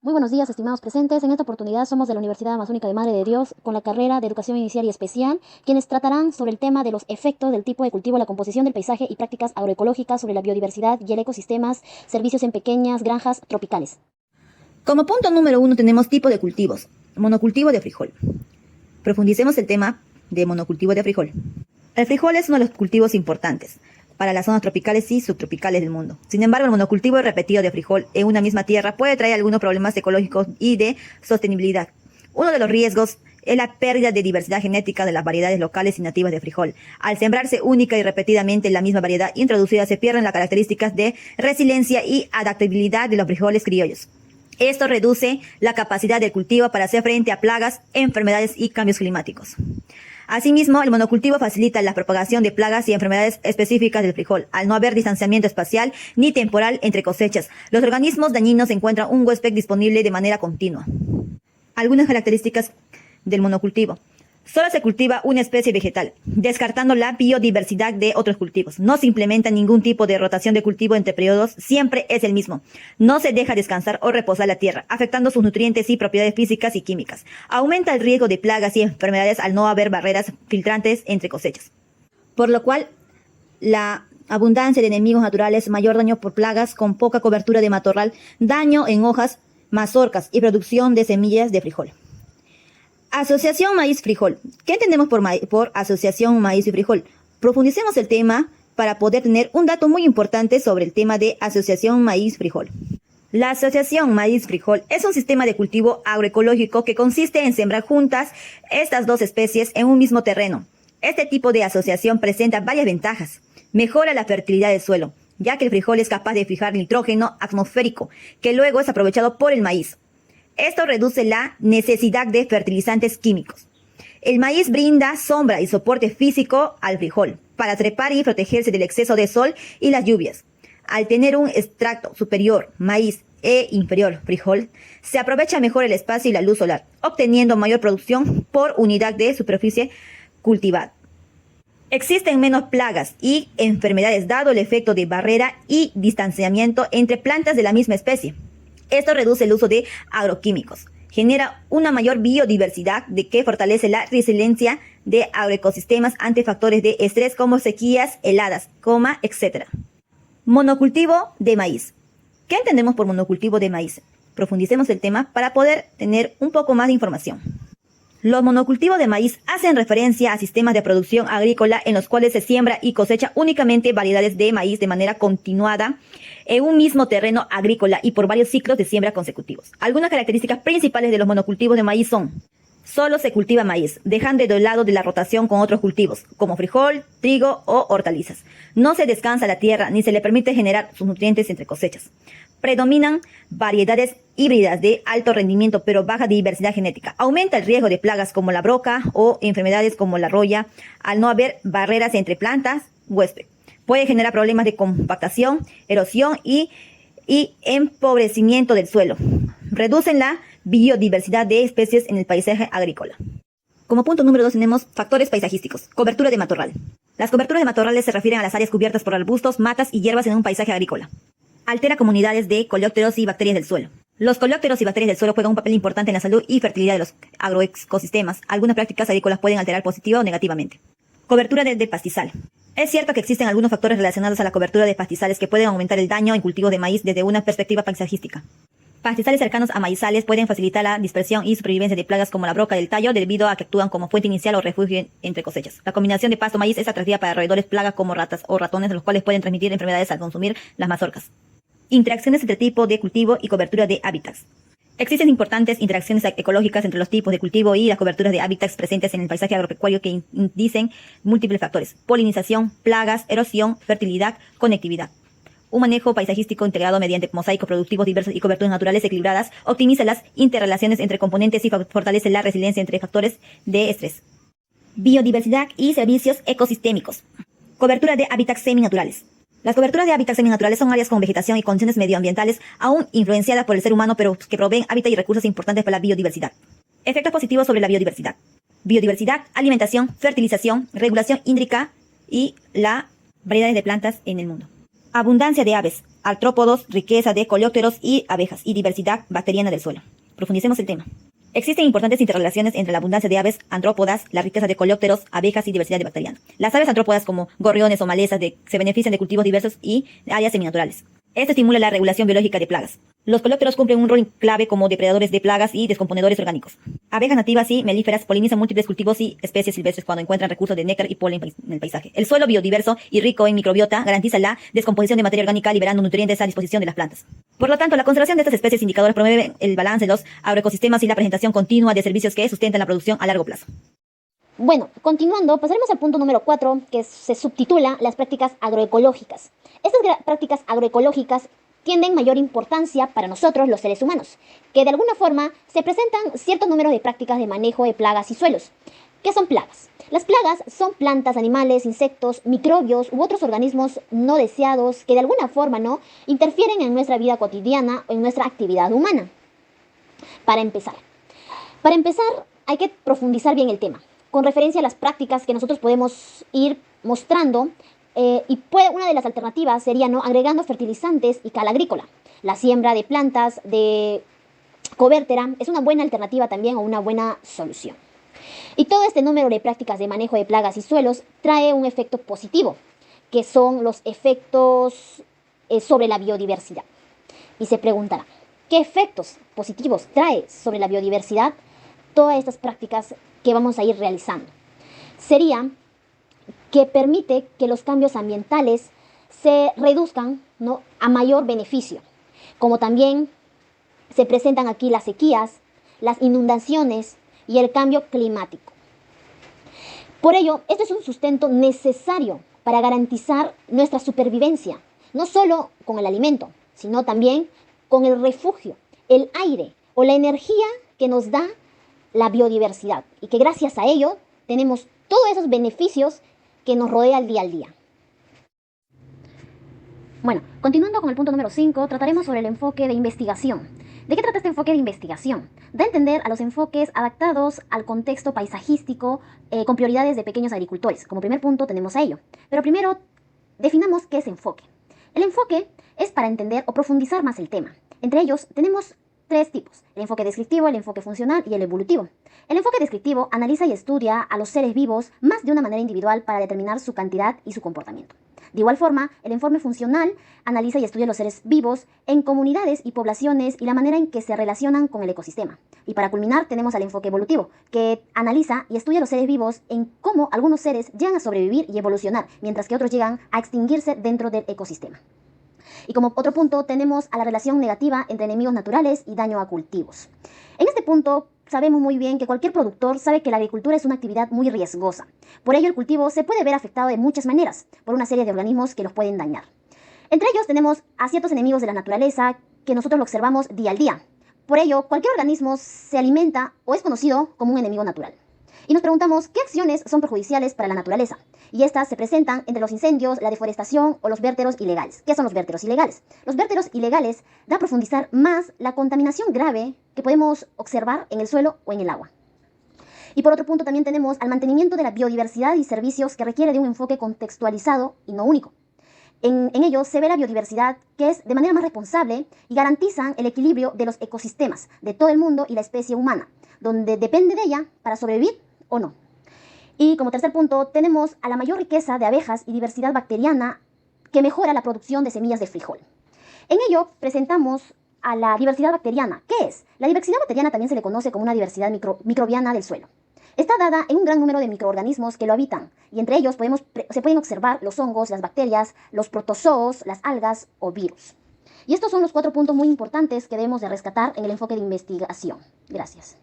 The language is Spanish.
Muy buenos días, estimados presentes. En esta oportunidad somos de la Universidad Amazónica de Madre de Dios con la carrera de Educación Inicial y Especial, quienes tratarán sobre el tema de los efectos del tipo de cultivo, la composición del paisaje y prácticas agroecológicas sobre la biodiversidad y el ecosistemas, servicios en pequeñas granjas tropicales. Como punto número 1 tenemos tipo de cultivos. Monocultivo de frijol. Profundicemos el tema de monocultivo de frijol. El frijol es uno de los cultivos importantes para las zonas tropicales y subtropicales del mundo. Sin embargo, el monocultivo repetido de frijol en una misma tierra puede traer algunos problemas ecológicos y de sostenibilidad. Uno de los riesgos es la pérdida de diversidad genética de las variedades locales y nativas de frijol. Al sembrarse única y repetidamente la misma variedad introducida, se pierden las características de resiliencia y adaptabilidad de los frijoles criollos. Esto reduce la capacidad del cultivo para hacer frente a plagas, enfermedades y cambios climáticos. Asimismo, el monocultivo facilita la propagación de plagas y enfermedades específicas del frijol, al no haber distanciamiento espacial ni temporal entre cosechas. Los organismos dañinos encuentran un huésped disponible de manera continua. Algunas características del monocultivo. Solo se cultiva una especie vegetal, descartando la biodiversidad de otros cultivos. No se implementa ningún tipo de rotación de cultivo entre periodos, siempre es el mismo. No se deja descansar o reposar la tierra, afectando sus nutrientes y propiedades físicas y químicas. Aumenta el riesgo de plagas y enfermedades al no haber barreras filtrantes entre cosechas. Por lo cual, la abundancia de enemigos naturales, mayor daño por plagas con poca cobertura de matorral, daño en hojas, mazorcas y producción de semillas de frijol. Asociación maíz-frijol. ¿Qué entendemos por asociación maíz y frijol? Profundicemos el tema para poder tener un dato muy importante sobre el tema de asociación maíz-frijol. La asociación maíz-frijol es un sistema de cultivo agroecológico que consiste en sembrar juntas estas dos especies en un mismo terreno. Este tipo de asociación presenta varias ventajas. Mejora la fertilidad del suelo, ya que el frijol es capaz de fijar nitrógeno atmosférico, que luego es aprovechado por el maíz. Esto reduce la necesidad de fertilizantes químicos. El maíz brinda sombra y soporte físico al frijol para trepar y protegerse del exceso de sol y las lluvias. Al tener un extracto superior, maíz, e inferior, frijol, se aprovecha mejor el espacio y la luz solar, obteniendo mayor producción por unidad de superficie cultivada. Existen menos plagas y enfermedades dado el efecto de barrera y distanciamiento entre plantas de la misma especie. Esto reduce el uso de agroquímicos, genera una mayor biodiversidad de que fortalece la resiliencia de agroecosistemas ante factores de estrés como sequías, heladas, etc. Monocultivo de maíz. ¿Qué entendemos por monocultivo de maíz? Profundicemos el tema para poder tener un poco más de información. Los monocultivos de maíz hacen referencia a sistemas de producción agrícola en los cuales se siembra y cosecha únicamente variedades de maíz de manera continuada en un mismo terreno agrícola y por varios ciclos de siembra consecutivos. Algunas características principales de los monocultivos de maíz son: solo se cultiva maíz, dejando de lado de la rotación con otros cultivos, como frijol, trigo o hortalizas. No se descansa la tierra ni se le permite generar sus nutrientes entre cosechas. Predominan variedades híbridas de alto rendimiento pero baja diversidad genética. Aumenta el riesgo de plagas como la broca o enfermedades como la roya al no haber barreras entre plantas huésped. Puede generar problemas de compactación, erosión y empobrecimiento del suelo. Reducen la biodiversidad de especies en el paisaje agrícola. Como punto número 2 tenemos factores paisajísticos. Cobertura de matorral. Las coberturas de matorrales se refieren a las áreas cubiertas por arbustos, matas y hierbas en un paisaje agrícola. Altera comunidades de coleópteros y bacterias del suelo. Los coleópteros y bacterias del suelo juegan un papel importante en la salud y fertilidad de los agroecosistemas. Algunas prácticas agrícolas pueden alterar positiva o negativamente. Cobertura de pastizal. Es cierto que existen algunos factores relacionados a la cobertura de pastizales que pueden aumentar el daño en cultivos de maíz desde una perspectiva paisajística. Pastizales cercanos a maizales pueden facilitar la dispersión y supervivencia de plagas como la broca del tallo debido a que actúan como fuente inicial o refugio entre cosechas. La combinación de pasto-maíz es atractiva para roedores plagas como ratas o ratones, los cuales pueden transmitir enfermedades al consumir las mazorcas. Interacciones entre tipo de cultivo y cobertura de hábitats. Existen importantes interacciones ecológicas entre los tipos de cultivo y las coberturas de hábitats presentes en el paisaje agropecuario que indicen múltiples factores: polinización, plagas, erosión, fertilidad, conectividad. Un manejo paisajístico integrado mediante mosaicos productivos diversos y coberturas naturales equilibradas optimiza las interrelaciones entre componentes y fortalece la resiliencia entre factores de estrés. Biodiversidad y servicios ecosistémicos. Cobertura de hábitats seminaturales. Las coberturas de hábitats seminaturales son áreas con vegetación y condiciones medioambientales aún influenciadas por el ser humano, pero que proveen hábitat y recursos importantes para la biodiversidad. Efectos positivos sobre la biodiversidad. Biodiversidad, alimentación, fertilización, regulación hídrica y la variedades de plantas en el mundo. Abundancia de aves. artrópodos, riqueza de coleópteros y abejas, y diversidad bacteriana del suelo. Profundicemos el tema. Existen importantes interrelaciones entre la abundancia de aves antrópodas, la riqueza de coleópteros, abejas y diversidad de bacteriana. Las aves antrópodas, como gorriones o malezas, se benefician de cultivos diversos y áreas seminaturales. Esto estimula la regulación biológica de plagas. Los coleópteros cumplen un rol clave como depredadores de plagas y descomponedores orgánicos. Abejas nativas y melíferas polinizan múltiples cultivos y especies silvestres cuando encuentran recursos de néctar y polen en el paisaje. El suelo biodiverso y rico en microbiota garantiza la descomposición de materia orgánica, liberando nutrientes a disposición de las plantas. Por lo tanto, la conservación de estas especies indicadores promueve el balance de los agroecosistemas y la presentación continua de servicios que sustentan la producción a largo plazo. Bueno, continuando, pasaremos al punto número 4, que se subtitula las prácticas agroecológicas. Estas prácticas agroecológicas tienen mayor importancia para nosotros, los seres humanos, que de alguna forma se presentan ciertos números de prácticas de manejo de plagas y suelos. ¿Qué son plagas? Las plagas son plantas, animales, insectos, microbios u otros organismos no deseados que de alguna forma interfieren en nuestra vida cotidiana o en nuestra actividad humana. Para empezar hay que profundizar bien el tema, con referencia a las prácticas que nosotros podemos ir mostrando. Una de las alternativas sería agregando fertilizantes y cal agrícola. La siembra de plantas de cobertura es una buena alternativa también o una buena solución. Y todo este número de prácticas de manejo de plagas y suelos trae un efecto positivo, que son los efectos sobre la biodiversidad. Y se preguntará, ¿qué efectos positivos trae sobre la biodiversidad todas estas prácticas que vamos a ir realizando? Sería que permite que los cambios ambientales se reduzcan a mayor beneficio, como también se presentan aquí las sequías, las inundaciones y el cambio climático. Por ello, este es un sustento necesario para garantizar nuestra supervivencia, no solo con el alimento, sino también con el refugio, el aire o la energía que nos da la biodiversidad, y que gracias a ello tenemos todos esos beneficios que nos rodea el día al día. Bueno, continuando con el punto número 5, trataremos sobre el enfoque de investigación. ¿De qué trata este enfoque de investigación? Da a entender a los enfoques adaptados al contexto paisajístico con prioridades de pequeños agricultores. Como primer punto tenemos a ello. Pero primero, definamos qué es enfoque. El enfoque es para entender o profundizar más el tema. Entre ellos tenemos 3 tipos: el enfoque descriptivo, el enfoque funcional y el evolutivo. El enfoque descriptivo analiza y estudia a los seres vivos más de una manera individual para determinar su cantidad y su comportamiento. De igual forma, el enfoque funcional analiza y estudia a los seres vivos en comunidades y poblaciones y la manera en que se relacionan con el ecosistema. Y para culminar tenemos al enfoque evolutivo, que analiza y estudia a los seres vivos en cómo algunos seres llegan a sobrevivir y evolucionar, mientras que otros llegan a extinguirse dentro del ecosistema. Y como otro punto tenemos a la relación negativa entre enemigos naturales y daño a cultivos. En este punto sabemos muy bien que cualquier productor sabe que la agricultura es una actividad muy riesgosa. Por ello el cultivo se puede ver afectado de muchas maneras por una serie de organismos que los pueden dañar. Entre ellos tenemos a ciertos enemigos de la naturaleza que nosotros lo observamos día al día. Por ello cualquier organismo se alimenta o es conocido como un enemigo natural. Y nos preguntamos qué acciones son perjudiciales para la naturaleza. Y estas se presentan entre los incendios, la deforestación o los vérteros ilegales. ¿Qué son los vérteros ilegales? Los vérteros ilegales dan a profundizar más la contaminación grave que podemos observar en el suelo o en el agua. Y por otro punto también tenemos al mantenimiento de la biodiversidad y servicios que requiere de un enfoque contextualizado y no único. En ellos se ve la biodiversidad que es de manera más responsable y garantizan el equilibrio de los ecosistemas de todo el mundo y la especie humana, donde depende de ella para sobrevivir o no. Y como tercer punto tenemos a la mayor riqueza de abejas y diversidad bacteriana que mejora la producción de semillas de frijol. En ello presentamos a la diversidad bacteriana. ¿Qué es? La diversidad bacteriana también se le conoce como una diversidad microbiana del suelo. Está dada en un gran número de microorganismos que lo habitan, y entre ellos se pueden observar los hongos, las bacterias, los protozoos, las algas o virus. Y estos son los 4 puntos muy importantes que debemos de rescatar en el enfoque de investigación. Gracias.